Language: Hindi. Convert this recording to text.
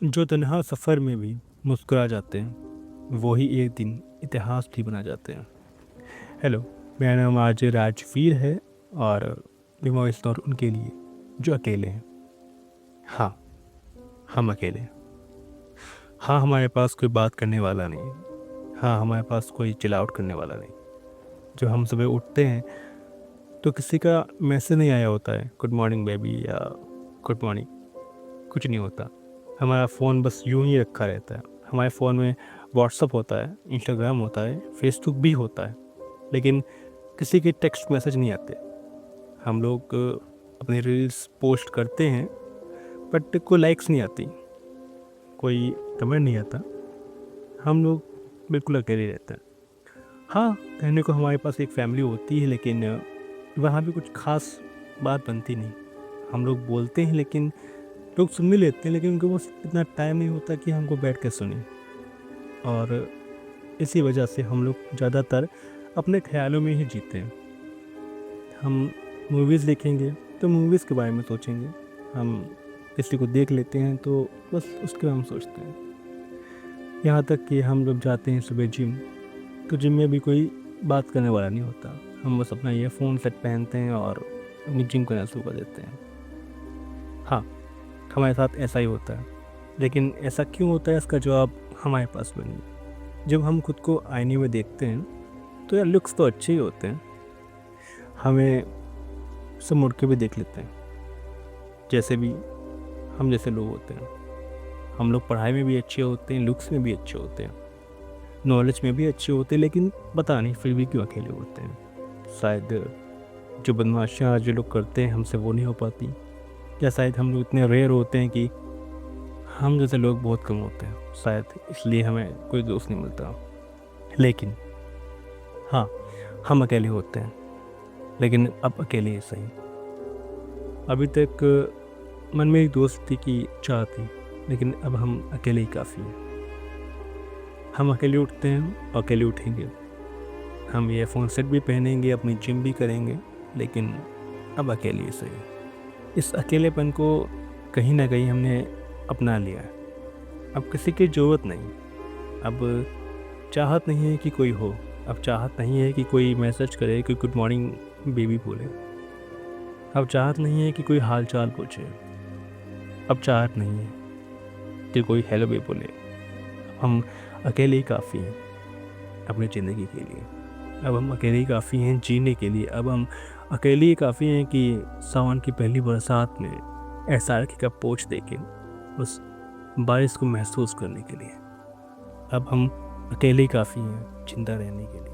जो तन्हा सफ़र में भी मुस्कुरा जाते हैं वो ही एक दिन इतिहास भी बना जाते हैं। हेलो, मेरा नाम आज राजवीर है और मैं वॉइस और उनके लिए जो अकेले हैं। हाँ, हम अकेले हैं। हाँ, हमारे पास कोई बात करने वाला नहीं। हाँ, हमारे पास कोई चिल आउट करने वाला नहीं। जो हम सुबह उठते हैं तो किसी का मैसेज नहीं आया होता है, गुड मॉर्निंग बेबी या गुड मॉर्निंग, कुछ नहीं होता। हमारा फ़ोन बस यूं ही रखा रहता है। हमारे फ़ोन में व्हाट्सअप होता है, इंस्टाग्राम होता है, फेसबुक भी होता है, लेकिन किसी के टेक्स्ट मैसेज नहीं आते। हम लोग अपने रील्स पोस्ट करते हैं बट कोई लाइक्स नहीं आती, कोई कमेंट नहीं आता। हम लोग बिल्कुल अकेले रहते हैं। हाँ, कहने को हमारे पास एक फैमिली होती है, लेकिन वहाँ भी कुछ ख़ास बात बनती नहीं। हम लोग बोलते हैं लेकिन लोग सुन भी लेते हैं, लेकिन उनको बस इतना टाइम नहीं होता कि हमको बैठ के सुनें। और इसी वजह से हम लोग ज़्यादातर अपने ख़्यालों में ही जीते हैं। हम मूवीज़ देखेंगे तो मूवीज़ के बारे में सोचेंगे। हम किसी को देख लेते हैं तो बस उसके बारे में सोचते हैं। यहाँ तक कि हम जब जाते हैं सुबह जिम, तो जिम में भी कोई बात करने वाला नहीं होता। हम बस अपना ईयरफ़ोन सेट पहनते हैं और अपनी जिम करना शुरू कर देते हैं। हाँ, हमारे साथ ऐसा ही होता है, लेकिन ऐसा क्यों होता है इसका जवाब हमारे पास भी नहीं है। जब हम खुद को आईने में देखते हैं तो यार लुक्स तो अच्छे ही होते हैं, हमें सब मुड़ के भी देख लेते हैं। जैसे भी हम जैसे लोग होते हैं, हम लोग पढ़ाई में भी अच्छे होते हैं, लुक्स में भी अच्छे होते हैं, नॉलेज में भी अच्छे होते हैं, लेकिन पता नहीं फिर भी क्यों अकेले होते हैं। शायद जो बदमाशियाँ जो लोग करते हैं हमसे वो नहीं हो पाती, या शायद हम लोग इतने रेयर होते हैं कि हम जैसे लोग बहुत कम होते हैं, शायद इसलिए हमें कोई दोस्त नहीं मिलता। लेकिन हाँ, हम अकेले होते हैं, लेकिन अब अकेले ही सही। अभी तक मन में एक दोस्ती की चाह थी, लेकिन अब हम अकेले ही काफ़ी हैं। हम अकेले उठते हैं, अकेले उठेंगे। हम ईयरफोन सेट भी पहनेंगे, अपनी जिम भी करेंगे, लेकिन अब अकेले ही सही। इस अकेलेपन को कहीं ना कहीं हमने अपना लिया है। अब किसी की ज़रूरत नहीं, अब चाहत नहीं है कि कोई हो, अब चाहत नहीं है कि कोई मैसेज करे, कोई गुड मॉर्निंग बेबी बोले। अब चाहत नहीं है कि कोई हाल चाल पूछे। अब चाहत नहीं है कि कोई हेलो भी बोले। हम अकेले ही काफ़ी हैं अपनी ज़िंदगी के लिए। अब हम अकेले ही काफ़ी हैं जीने के लिए। अब हम अकेले ही काफ़ी हैं कि सावन की पहली बरसात में एसआरके का पोछ देके उस बारिश को महसूस करने के लिए। अब हम अकेले ही काफ़ी हैं जिंदा रहने के लिए।